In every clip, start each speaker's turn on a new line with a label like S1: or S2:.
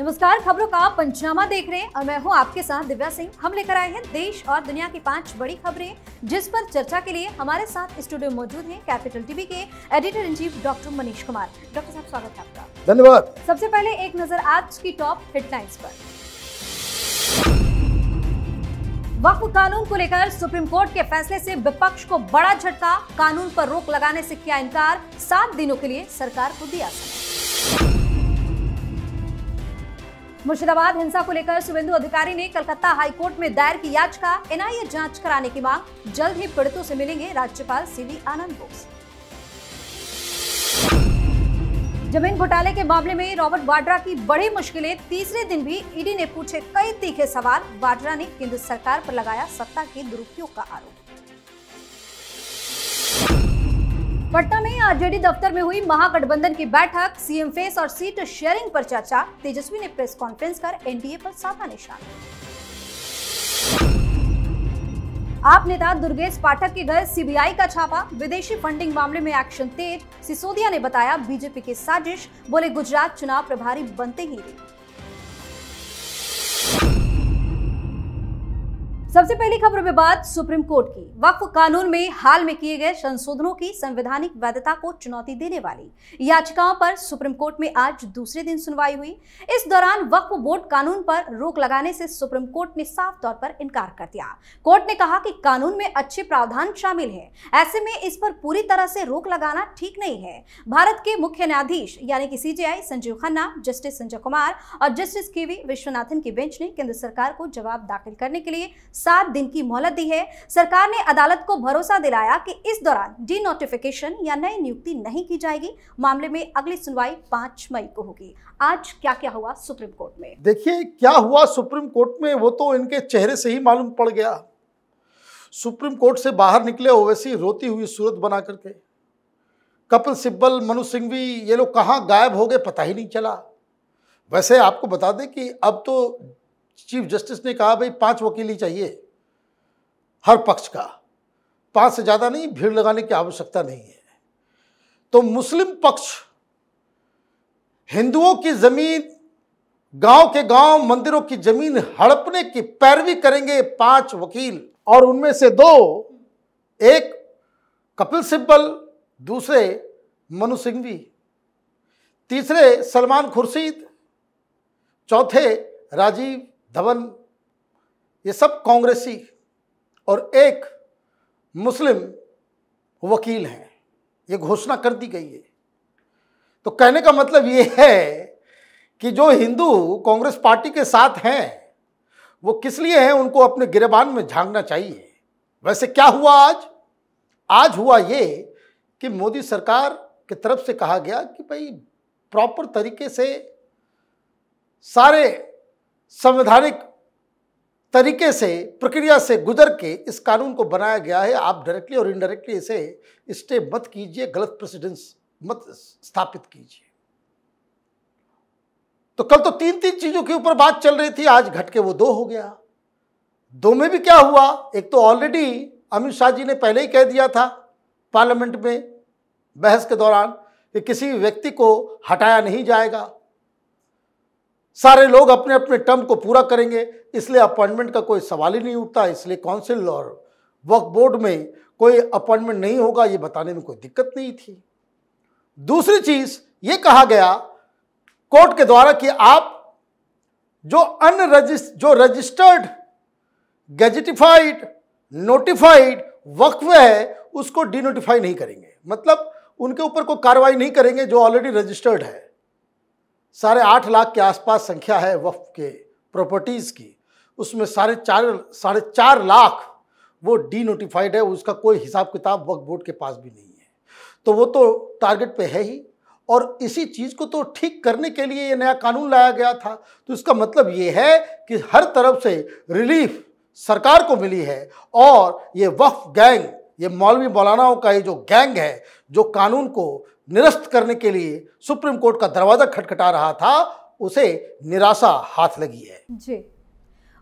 S1: नमस्कार, खबरों का पंचनामा देख रहे हैं और मैं हूं आपके साथ दिव्या सिंह। हम लेकर आए हैं देश और दुनिया की 5 बड़ी खबरें, जिस पर चर्चा के लिए हमारे साथ स्टूडियो में मौजूद हैं कैपिटल टीवी के editor in chief doctor Manish Kumar. Doctor साहब, स्वागत है आपका।
S2: धन्यवाद।
S1: सबसे पहले एक नजर आज की टॉप हेडलाइंस पर। वक्फ कानून को लेकर सुप्रीम कोर्ट के फैसले से विपक्ष को बड़ा झटका। कानून पर रोक लगाने से किया इनकार। 7 दिनों के लिए सरकार को दिया समय। मुर्शिदाबाद हिंसा को लेकर शुभेंदु अधिकारी ने कलकत्ता हाईकोर्ट में दायर की याचिका। एनआईए जांच कराने की मांग। जल्द ही पीड़ितों से मिलेंगे राज्यपाल सीवी आनंद बोस। जमीन घोटाले के मामले में रॉबर्ट वाड्रा की बड़ी मुश्किलें। तीसरे दिन भी ईडी ने पूछे कई तीखे सवाल। वाड्रा ने केंद्र सरकार पर लगाया सत्ता के दुरुपयोग का आरोप। पटना में आरजेडी दफ्तर में हुई महागठबंधन की बैठक। सीएम फेस और सीट शेयरिंग पर चर्चा। तेजस्वी ने प्रेस कॉन्फ्रेंस कर एनडीए पर साधा निशाना। आप नेता दुर्गेश पाठक के घर सीबीआई का छापा। विदेशी फंडिंग मामले में एक्शन तेज। सिसोदिया ने बताया बीजेपी की साजिश। बोले गुजरात चुनाव प्रभारी बनते ही रहे। सबसे पहली खबर में बात सुप्रीम कोर्ट की। वक्फ कानून में हाल में किए गए संशोधनों की संवैधानिक वैधता को चुनौती देने वाली याचिकाओं पर सुप्रीम कोर्ट में आज दूसरे दिन सुनवाई हुई। इस दौरान वक्फ बोर्ड कानून पर रोक लगाने से सुप्रीम कोर्ट ने साफ तौर पर इनकार कर दिया। कोर्ट ने कहा कि कानून में अच्छे प्रावधान शामिल हैं, ऐसे में इस पर पूरी तरह से रोक लगाना ठीक नहीं है। भारत के मुख्य न्यायाधीश यानी कि सीजेआई संजीव खन्ना, जस्टिस संजय कुमार और जस्टिस केवी विश्वनाथन की बेंच ने केंद्र सरकार को जवाब दाखिल करने के लिए 7 दिन की मोहलत दी है। सरकार ने अदालत को भरोसा दिलाया कि इस दौरान डी नोटिफिकेशन या नई नियुक्ति नहीं की जाएगी। मामले में अगली सुनवाई 5 मई को होगी। आज क्या क्या हुआ सुप्रीम कोर्ट में?
S2: देखिए, क्या हुआ सुप्रीम कोर्ट में वो तो इनके चेहरे से ही मालूम पड़ गया। सुप्रीम कोर्ट से बाहर निकले ओवैसी रोती हुई सूरत बना करके। कपिल सिब्बल, मनु सिंघवी, ये लोग कहाँ गायब हो गए पता ही नहीं चला। वैसे आपको बता दें कि अब तो चीफ जस्टिस ने कहा भाई 5 वकील ही चाहिए हर पक्ष का, 5 से ज्यादा नहीं, भीड़ लगाने की आवश्यकता नहीं है। तो मुस्लिम पक्ष हिंदुओं की जमीन, गांव के गांव मंदिरों की जमीन हड़पने की पैरवी करेंगे 5 वकील, और उनमें से 2, एक कपिल सिब्बल, दूसरे मनु सिंघवी, तीसरे सलमान खुर्शीद, चौथे राजीव धवन, ये सब कांग्रेसी, और एक मुस्लिम वकील हैं। ये घोषणा कर दी गई है। तो कहने का मतलब ये है कि जो हिंदू कांग्रेस पार्टी के साथ हैं वो किस लिए हैं, उनको अपने गिरेबान में झांकना चाहिए। वैसे क्या हुआ आज हुआ ये कि मोदी सरकार की तरफ से कहा गया कि भाई प्रॉपर तरीके से सारे संवैधानिक तरीके से, प्रक्रिया से गुजर के इस कानून को बनाया गया है। आप डायरेक्टली और इनडायरेक्टली इसे स्टे मत कीजिए, गलत प्रेसिडेंस मत स्थापित कीजिए। तो कल तो 3 चीजों के ऊपर बात चल रही थी, आज घट के वो 2 हो गया। 2 में भी क्या हुआ, एक तो ऑलरेडी अमित शाह जी ने पहले ही कह दिया था पार्लियामेंट में बहस के दौरान कि किसी व्यक्ति को हटाया नहीं जाएगा, सारे लोग अपने अपने टर्म को पूरा करेंगे, इसलिए अपॉइंटमेंट का कोई सवाल ही नहीं उठता। इसलिए काउंसिल और वक्फ बोर्ड में कोई अपॉइंटमेंट नहीं होगा, ये बताने में कोई दिक्कत नहीं थी। दूसरी चीज ये कहा गया कोर्ट के द्वारा कि आप जो रजिस्टर्ड, गैजेटिफाइड, नोटिफाइड वक्फ है उसको डिनोटिफाई नहीं करेंगे, मतलब उनके ऊपर कोई कार्रवाई नहीं करेंगे जो ऑलरेडी रजिस्टर्ड है। 8.5 लाख के आसपास संख्या है वक्फ के प्रॉपर्टीज की, उसमें 4.5 लाख वो डी नोटिफाइड है, उसका कोई हिसाब किताब वक्फ बोर्ड के पास भी नहीं है। तो वो तो टारगेट पे है ही, और इसी चीज को तो ठीक करने के लिए ये नया कानून लाया गया था। तो इसका मतलब ये है कि हर तरफ से रिलीफ सरकार को मिली है, और ये वक्फ गैंग, ये मौलवी मौलानाओं का ये जो गैंग है, जो कानून को निरस्त करने के लिए सुप्रीम कोर्ट का दरवाजा खटखटा रहा था, उसे निराशा हाथ लगी है।
S1: जी।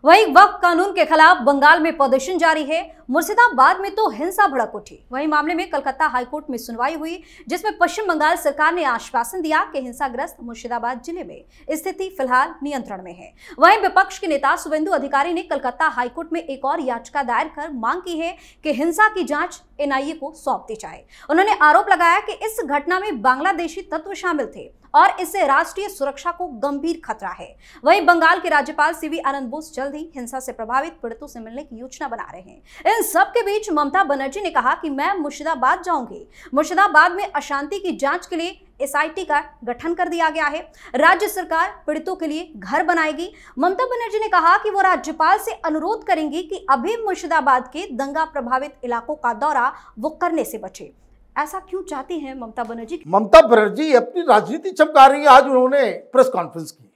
S1: वहीं वक्फ कानून के खिलाफ बंगाल में प्रदर्शन जारी है। मुर्शिदाबाद में तो हिंसा भड़क उठी। वहीं मामले में कलकत्ता हाईकोर्ट में सुनवाई हुई, जिसमें पश्चिम बंगाल सरकार ने आश्वासन दिया कि हिंसाग्रस्त मुर्शिदाबाद जिले में स्थिति फिलहाल नियंत्रण में है। वहीं विपक्ष के नेता शुभेंदु अधिकारी ने कलकत्ता हाईकोर्ट में एक और याचिका दायर कर मांग की है कि हिंसा की जांच एनआईए को सौंप दी जाए। उन्होंने आरोप लगाया कि इस घटना में बांग्लादेशी तत्व शामिल थे और इससे राष्ट्रीय सुरक्षा को गंभीर खतरा है। वहीं बंगाल के राज्यपाल सीवी आनंद बोस जल्द ही हिंसा से प्रभावित पीड़ितों से मिलने की योजना बना रहे हैं। इन सब के बीच ममता बनर्जी ने कहा कि मैं मुर्शिदाबाद जाऊंगी। मुर्शिदाबाद में अशांति की जांच के लिए एसआईटी का गठन कर दिया गया है। राज्य सरकार पीड़ितों के लिए घर बनाएगी। ममता बनर्जी ने कहा कि वो राज्यपाल से अनुरोध करेंगी कि अभी मुर्शिदाबाद के दंगा प्रभावित इलाकों का दौरा वो करने से बचे। ऐसा क्यों चाहती हैं ममता बनर्जी?
S2: ममता बनर्जी अपनी राजनीति चमका रही है। आज उन्होंने प्रेस कॉन्फ्रेंस की।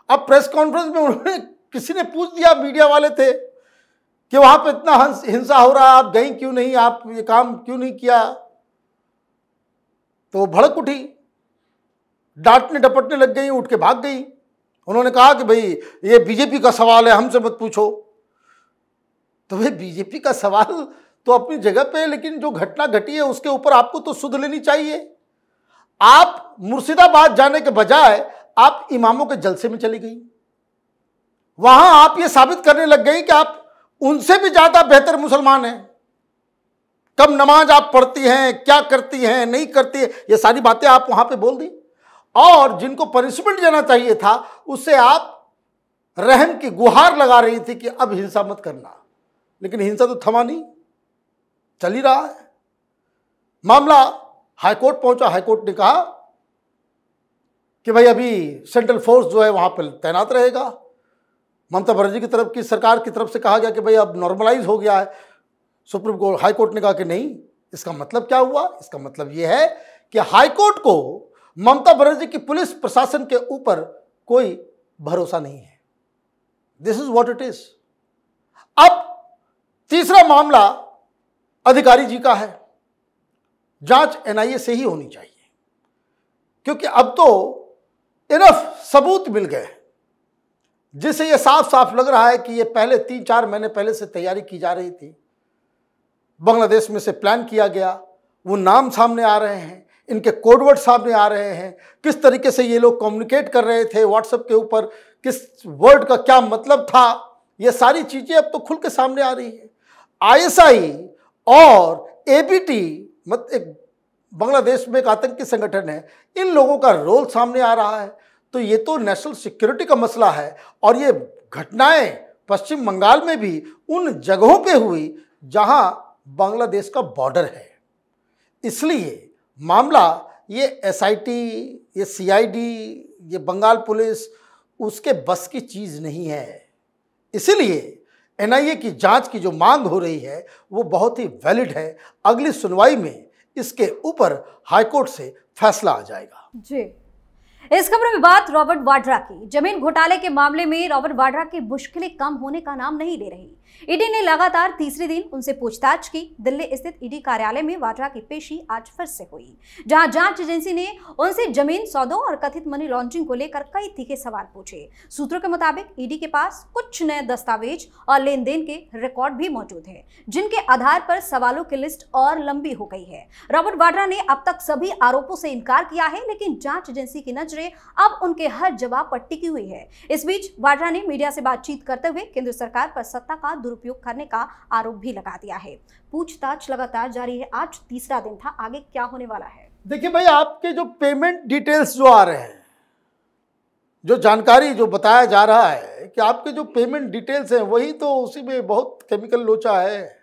S2: अब प्रेस कॉन्फ्रेंस में उन्होंने किसी ने पूछ दिया, मीडिया वाले थे, कि वहां पे इतना हिंसा हो रहा है, आप गई क्यों नहीं, आप ये काम क्यों नहीं किया? तो वो भड़क उठी, डांटने डपटने लग गई, उठ के भाग गई। उन्होंने कहा कि भाई ये बीजेपी का सवाल है, हमसे मत पूछो। तो भाई बीजेपी का सवाल तो अपनी जगह पे, लेकिन जो घटना घटी है उसके ऊपर आपको तो सुध लेनी चाहिए। आप मुर्शिदाबाद जाने के बजाय आप इमामों के जलसे में चली गई। वहां आप ये साबित करने लग गई कि आप उनसे भी ज्यादा बेहतर मुसलमान हैं। कब नमाज आप पढ़ती हैं, क्या करती हैं, नहीं करती है, ये सारी बातें आप वहां पे बोल दी। और जिनको पनिशमेंट देना चाहिए था उससे आप रहम की गुहार लगा रही थी कि अब हिंसा मत करना। लेकिन हिंसा तो थमा नहीं, चल ही रहा है। मामला हाईकोर्ट पहुंचा। हाईकोर्ट ने कहा कि भाई अभी सेंट्रल फोर्स जो है वहां पर तैनात रहेगा। ममता बनर्जी की तरफ की सरकार की तरफ से कहा गया कि भाई अब नॉर्मलाइज हो गया है। सुप्रीम कोर्ट हाईकोर्ट ने कहा कि नहीं। इसका मतलब क्या हुआ? इसका मतलब यह है कि हाईकोर्ट को ममता बनर्जी की पुलिस प्रशासन के ऊपर कोई भरोसा नहीं है। This is what it is. अब तीसरा मामला अधिकारी जी का है। जांच एनआईए से ही होनी चाहिए, क्योंकि अब तो इनफ सबूत मिल गए जिससे यह साफ साफ लग रहा है कि यह पहले 3-4 महीने पहले से तैयारी की जा रही थी। बांग्लादेश में से प्लान किया गया। वो नाम सामने आ रहे हैं, इनके कोडवर्ड सामने आ रहे हैं, किस तरीके से ये लोग कम्युनिकेट कर रहे थे व्हाट्सएप के ऊपर, किस वर्ड का क्या मतलब था, ये सारी चीजें अब तो खुल के सामने आ रही है। आईएसआई और एबीटी एक बांग्लादेश में एक आतंकी संगठन है, इन लोगों का रोल सामने आ रहा है। तो ये तो नेशनल सिक्योरिटी का मसला है। और ये घटनाएं पश्चिम बंगाल में भी उन जगहों पे हुई जहां बांग्लादेश का बॉर्डर है। इसलिए मामला ये एसआईटी, ये सीआईडी, ये बंगाल पुलिस उसके बस की चीज नहीं है। इसीलिए एनआईए की जांच की जो मांग हो रही है वो बहुत ही वैलिड है। अगली सुनवाई में इसके ऊपर हाईकोर्ट से फैसला आ जाएगा।
S1: जी, इस खबर में बात रॉबर्ट वाड्रा की। जमीन घोटाले के मामले में रॉबर्ट वाड्रा की मुश्किलें कम होने का नाम नहीं ले रही। ईडी ने लगातार तीसरे दिन उनसे पूछताछ की। दिल्ली स्थित ईडी कार्यालय में वाड्रा की पेशी आज फिर से हुई, जहां जांच एजेंसी ने उनसे जमीन सौदों और कथित मनी लॉन्ड्रिंग को लेकर कई तीखे सवाल पूछे। सूत्रों के मुताबिक ईडी के पास कुछ नए दस्तावेज और लेन देन के रिकॉर्ड भी मौजूद है, जिनके आधार पर सवालों की लिस्ट और लंबी हो गई है। रॉबर्ट वाड्रा ने अब तक सभी आरोपों से इनकार किया है, लेकिन जांच एजेंसी की नजरें अब उनके हर जवाब पर टिकी हुई है। इस बीच वाड्रा ने मीडिया से बातचीत करते हुए केंद्र सरकार पर सत्ता का दुरुपयोग करने का आरोप भी लगा दिया है। पूछताछ लगातार जारी है। आज तीसरा दिन था, आगे क्या होने वाला है?
S2: देखिए भाई, आपके जो पेमेंट डिटेल्स जो आ रहे हैं, जो जानकारी जो बताया जा रहा है कि आपके जो पेमेंट डिटेल्स हैं, वही तो उसी में बहुत केमिकल लोचा है।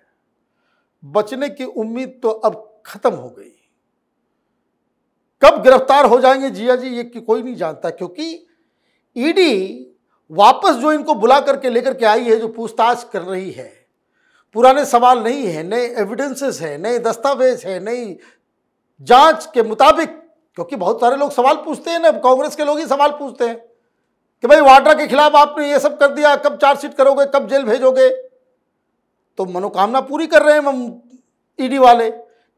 S2: बचने की उम्मीद तो अब खत्म हो गई। कब गिरफ्तार हो जाएंगे जिया जी, ये कोई नहीं जानता, क्योंकि ईडी वापस जो इनको बुला करके लेकर के आई है, जो पूछताछ कर रही है, पुराने सवाल नहीं है, नए एविडेंसेस है, नए दस्तावेज है, नई जांच के मुताबिक। क्योंकि बहुत सारे लोग सवाल पूछते हैं ना, कांग्रेस के लोग ही सवाल पूछते हैं कि भाई वाड्रा के खिलाफ आपने ये सब कर दिया, कब चार्जशीट करोगे, कब जेल भेजोगे? तो मनोकामना पूरी कर रहे हैं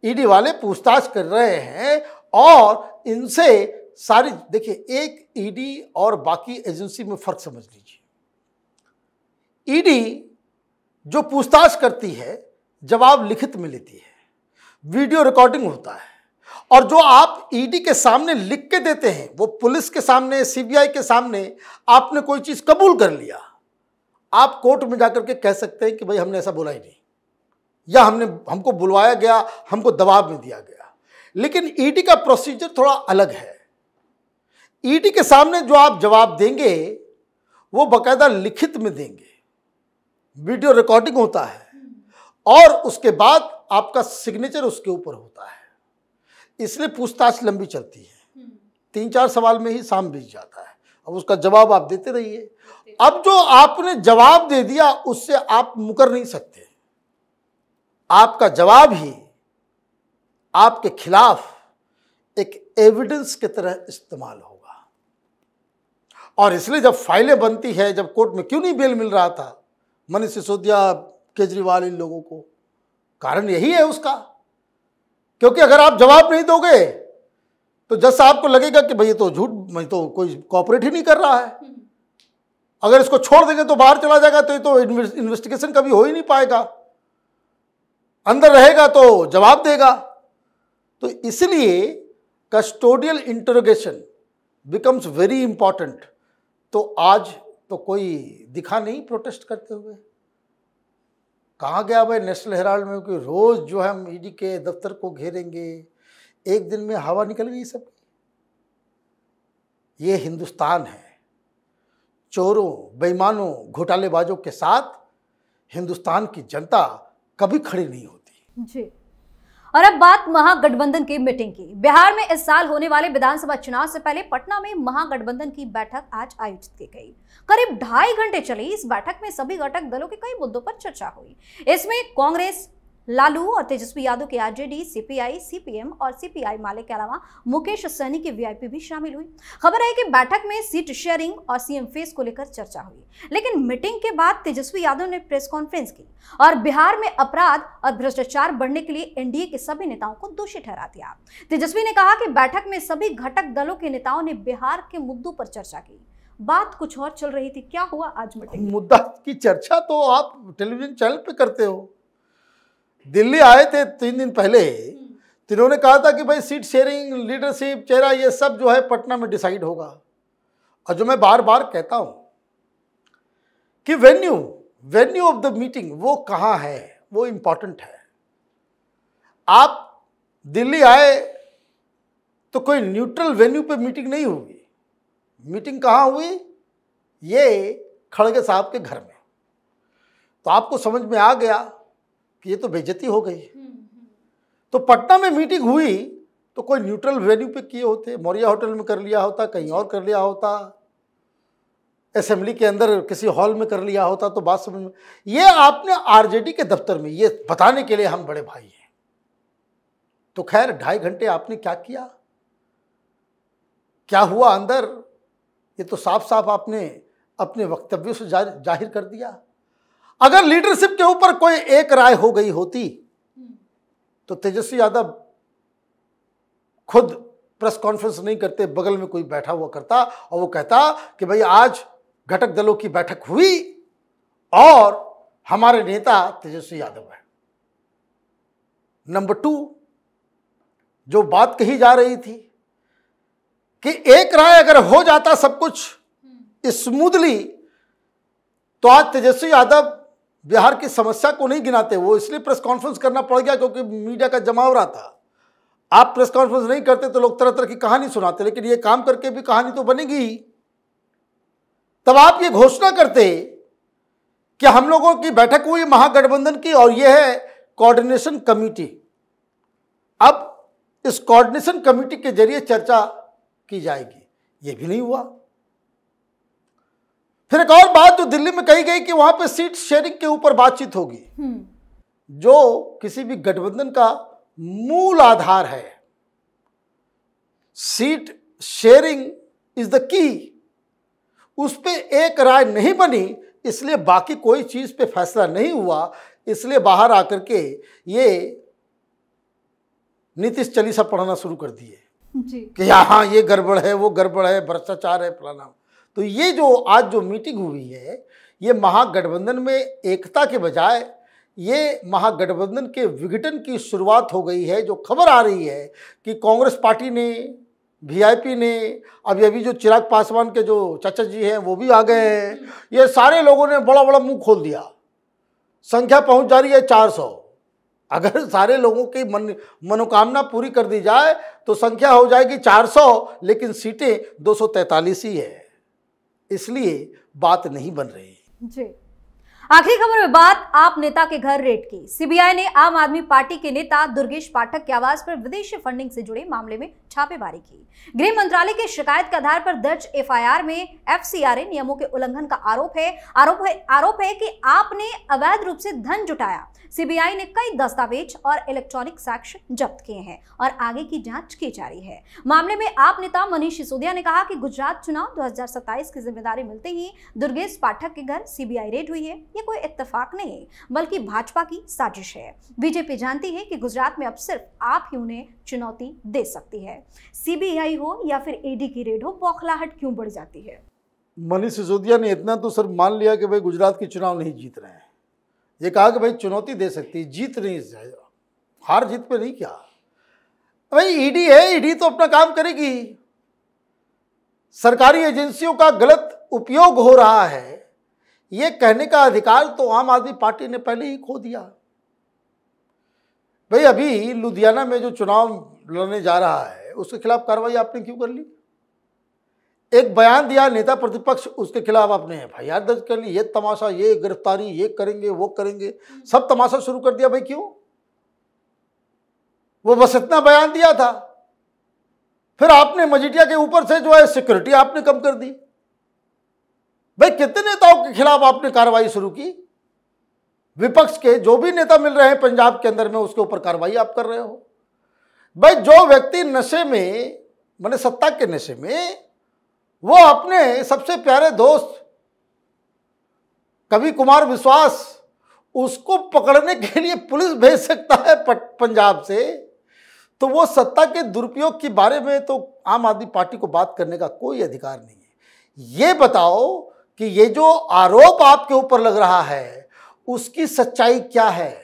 S2: ईडी वाले पूछताछ कर रहे हैं। और इनसे सारी, देखिए, एक ईडी और बाकी एजेंसी में फर्क समझ लीजिए। ईडी जो पूछताछ करती है जवाब लिखित में लेती है, वीडियो रिकॉर्डिंग होता है, और जो आप ईडी के सामने लिख के देते हैं वो पुलिस के सामने, सीबीआई के सामने आपने कोई चीज कबूल कर लिया, आप कोर्ट में जाकर के कह सकते हैं कि भाई हमने ऐसा बोला ही नहीं, या हमको बुलवाया गया, हमको दबाव में दिया गया। लेकिन ईडी का प्रोसीजर थोड़ा अलग है। ईडी के सामने जो आप जवाब देंगे वो बाकायदा लिखित में देंगे, वीडियो रिकॉर्डिंग होता है, और उसके बाद आपका सिग्नेचर उसके ऊपर होता है। इसलिए पूछताछ लंबी चलती है, 3-4 सवाल में ही शाम बीत जाता है। अब उसका जवाब आप देते रहिए। अब जो आपने जवाब दे दिया उससे आप मुकर नहीं सकते। आपका जवाब ही आपके खिलाफ एक एविडेंस की तरह इस्तेमाल होगा। और इसलिए जब फाइलें बनती है, जब कोर्ट में क्यों नहीं बेल मिल रहा था मनीष सिसोदिया, केजरीवाल, इन लोगों को, कारण यही है उसका। क्योंकि अगर आप जवाब नहीं दोगे तो जज साहब को लगेगा कि भाई ये तो झूठ, मैं तो कोई कॉपरेट ही नहीं कर रहा है। अगर इसको छोड़ देंगे तो बाहर चला जाएगा, तो ये तो इन्वेस्टिगेशन कभी हो ही नहीं पाएगा, अंदर रहेगा तो जवाब देगा। तो इसलिए custodial interrogation becomes very important. तो आज तो कोई दिखा नहीं प्रोटेस्ट करते हुए। कहाँ गया भाई नेशनल हेराल्ड में कि रोज जो है हम ईडी के दफ्तर को घेरेंगे, एक दिन में हवा निकल गई सब। ये हिंदुस्तान है। चोरों, बेईमानों, घोटालेबाजों के साथ हिंदुस्तान की जनता कभी खड़ी नहीं होती।
S1: जी। और अब बात महागठबंधन की मीटिंग की। बिहार में इस साल होने वाले विधानसभा चुनाव से पहले पटना में महागठबंधन की बैठक आज आयोजित की गई। करीब 2.5 घंटे चली इस बैठक में सभी घटक दलों के कई मुद्दों पर चर्चा हुई। इसमें कांग्रेस, लालू और तेजस्वी यादव के आरजेडी, सीपीआई, सीपीएम और सीपीआई माले के अलावा मुकेश सहनी की वीआईपी भी शामिल हुई। खबर है कि बैठक में सीट शेयरिंग और सीएम फेस को लेकर चर्चा हुई। लेकिन मीटिंग के बाद तेजस्वी यादव ने प्रेस कॉन्फ्रेंस की और बिहार में अपराध और भ्रष्टाचार बढ़ने के लिए एनडीए के सभी नेताओं को दोषी ठहरा दिया। तेजस्वी ने कहा कि बैठक में सभी घटक दलों के नेताओं ने बिहार के मुद्दों पर चर्चा की। बात कुछ और चल रही थी, क्या हुआ आज मीटिंग?
S2: मुद्दा की चर्चा तो आप टेलीविजन चैनल पे करते हो। दिल्ली आए थे 3 दिन पहले, तो इन्होंने कहा था कि भाई सीट शेयरिंग, लीडरशिप, चेहरा, ये सब जो है पटना में डिसाइड होगा। और जो मैं बार बार कहता हूं कि वेन्यू ऑफ द मीटिंग वो कहाँ है, वो इंपॉर्टेंट है। आप दिल्ली आए तो कोई न्यूट्रल वेन्यू पे मीटिंग नहीं हुई। मीटिंग कहाँ हुई? ये खड़गे साहब के घर में। तो आपको समझ में आ गया कि ये तो बेइज्जती हो गई। तो पटना में मीटिंग हुई तो कोई न्यूट्रल वेन्यू पे किए होते, मौर्या होटल में कर लिया होता, कहीं और कर लिया होता, असेंबली के अंदर किसी हॉल में कर लिया होता, तो बात समझ में। ये आपने आरजेडी के दफ्तर में, ये बताने के लिए हम बड़े भाई हैं। तो खैर 2.5 घंटे आपने क्या किया, क्या हुआ अंदर, ये तो साफ साफ आपने अपने वक्तव्यों से जाहिर कर दिया। अगर लीडरशिप के ऊपर कोई एक राय हो गई होती तो तेजस्वी यादव खुद प्रेस कॉन्फ्रेंस नहीं करते, बगल में कोई बैठा हुआ करता और वो कहता कि भाई आज घटक दलों की बैठक हुई और हमारे नेता तेजस्वी यादव है। नंबर 2, जो बात कही जा रही थी कि एक राय अगर हो जाता सब कुछ स्मूथली, तो आज तेजस्वी यादव बिहार की समस्या को नहीं गिनाते। वो इसलिए प्रेस कॉन्फ्रेंस करना पड़ गया क्योंकि मीडिया का जमाव रहा था। आप प्रेस कॉन्फ्रेंस नहीं करते तो लोग तरह तरह की कहानी सुनाते, लेकिन ये काम करके भी कहानी तो बनेगी। तब आप ये घोषणा करते कि हम लोगों की बैठक हुई महागठबंधन की और ये है कोऑर्डिनेशन कमेटी। अब इस कोऑर्डिनेशन कमेटी के जरिए चर्चा की जाएगी, ये भी नहीं हुआ। फिर एक और बात जो दिल्ली में कही गई कि वहां पे सीट शेयरिंग के ऊपर बातचीत होगी, जो किसी भी गठबंधन का मूल आधार है। Seat sharing is the key. उस पे एक राय नहीं बनी, इसलिए बाकी कोई चीज पे फैसला नहीं हुआ। इसलिए बाहर आकर के ये नीतीश चालीसा पढ़ना शुरू कर दिए कि यहाँ ये गड़बड़ है, वो गड़बड़ है, भ्रष्टाचार है, फलाना। तो ये जो आज जो मीटिंग हुई है, ये महागठबंधन में एकता के बजाय ये महागठबंधन के विघटन की शुरुआत हो गई है। जो खबर आ रही है कि कांग्रेस पार्टी ने, वीआईपी ने, अभी जो चिराग पासवान के जो चाचा जी हैं वो भी आ गए हैं, ये सारे लोगों ने बड़ा बड़ा मुंह खोल दिया। संख्या पहुंच जा रही है 400। अगर सारे लोगों की मनोकामना पूरी कर दी जाए तो संख्या हो जाएगी 400, लेकिन सीटें 243 ही है, इसलिए बात नहीं बन रही
S1: जी। आखिरी खबर में बात आप नेता के घर रेड की। सीबीआई ने आम आदमी पार्टी के नेता दुर्गेश पाठक के आवास पर विदेशी फंडिंग से जुड़े मामले में छापेमारी की। गृह मंत्रालय की शिकायत के आधार पर दर्ज एफआईआर में एफसीआरए नियमों के उल्लंघन का आरोप है कि आपने अवैध रूप से धन जुटाया। सीबीआई ने कई दस्तावेज और इलेक्ट्रॉनिक साक्ष्य जब्त किए हैं और आगे की जांच की जा रही है। मामले में आप नेता मनीष सिसोदिया ने कहा कि गुजरात चुनाव 2027 की जिम्मेदारी मिलते ही दुर्गेश पाठक के घर सीबीआई रेड हुई है। ये कोई इत्तेफाक नहीं बल्कि भाजपा की साजिश है। बीजेपी जानती है कि गुजरात में अब सिर्फ आप ही उन्हें चुनौती दे सकती है। सीबीआई हो या फिर ईडी की रेड हो, बौखलाहट क्यों बढ़ जाती है?
S2: मनीष सिसोदिया ने इतना तो सर मान लिया कि भाई गुजरात की चुनाव नहीं जीत रहे हैं। ये कहा कि भाई चुनौती दे सकती, जीत नहीं, हार जीत पे नहीं। क्या भाई, ईडी है, ईडी तो अपना काम करेगी। सरकारी एजेंसियों का गलत उपयोग हो रहा है, ये कहने का अधिकार तो आम आदमी पार्टी ने पहले ही खो दिया। भाई अभी लुधियाना में जो चुनाव लड़ने जा रहा है उसके खिलाफ कार्रवाई आपने क्यों कर ली? एक बयान दिया नेता प्रतिपक्ष, उसके खिलाफ आपने एफआईआर दर्ज कर ली। ये तमाशा, ये गिरफ्तारी, ये करेंगे, वो करेंगे, सब तमाशा शुरू कर दिया। भाई क्यों? वो बस इतना बयान दिया था, फिर आपने मजीठिया के ऊपर से जो है सिक्योरिटी आपने कम कर दी। भाई कितने नेताओं के खिलाफ आपने कार्रवाई शुरू की? विपक्ष के जो भी नेता मिल रहे हैं पंजाब के अंदर में, उसके ऊपर कार्रवाई आप कर रहे हो। भाई जो व्यक्ति नशे में, माने सत्ता के नशे में, वो अपने सबसे प्यारे दोस्त कवि कुमार विश्वास, उसको पकड़ने के लिए पुलिस भेज सकता है पंजाब से, तो वो सत्ता के दुरुपयोग के बारे में तो आम आदमी पार्टी को बात करने का कोई अधिकार नहीं है। ये बताओ कि ये जो आरोप आपके ऊपर लग रहा है उसकी सच्चाई क्या है?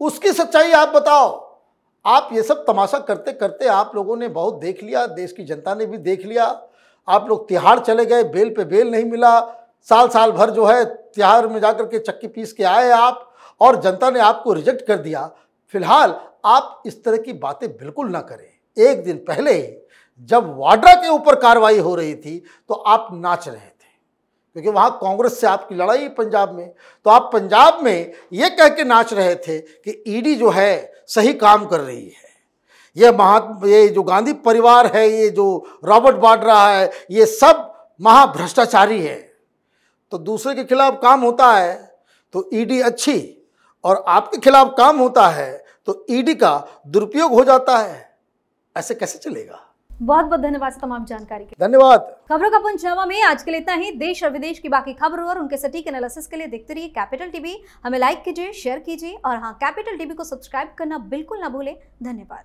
S2: उसकी सच्चाई आप बताओ। आप ये सब तमाशा करते करते आप लोगों ने बहुत देख लिया, देश की जनता ने भी देख लिया। आप लोग तिहाड़ चले गए, बेल पे बेल नहीं मिला, साल भर जो है तिहाड़ में जाकर के चक्की पीस के आए आप, और जनता ने आपको रिजेक्ट कर दिया। फिलहाल आप इस तरह की बातें बिल्कुल ना करें। एक दिन पहले जब वाड्रा के ऊपर कार्रवाई हो रही थी तो आप नाच रहे थे, क्योंकि वहाँ कांग्रेस से आपकी लड़ाई पंजाब में, तो आप पंजाब में ये कह के नाच रहे थे कि ईडी जो है सही काम कर रही है, ये जो गांधी परिवार है, ये जो रॉबर्ट वाड्रा है, ये सब महाभ्रष्टाचारी है। तो दूसरे के खिलाफ काम होता है तो ईडी अच्छी, और आपके खिलाफ काम होता है तो ईडी का दुरुपयोग हो जाता है। ऐसे कैसे चलेगा?
S1: बहुत बहुत धन्यवाद तमाम जानकारी के।
S2: धन्यवाद।
S1: खबरों का पंचनामा में आज के लिए इतना ही। देश और विदेश की बाकी खबरों और उनके सटीक एनालिसिस के लिए देखते रहिए कैपिटल टीवी। हमें लाइक कीजिए, शेयर कीजिए, और हाँ, कैपिटल टीवी को सब्सक्राइब करना बिल्कुल ना भूलें। धन्यवाद।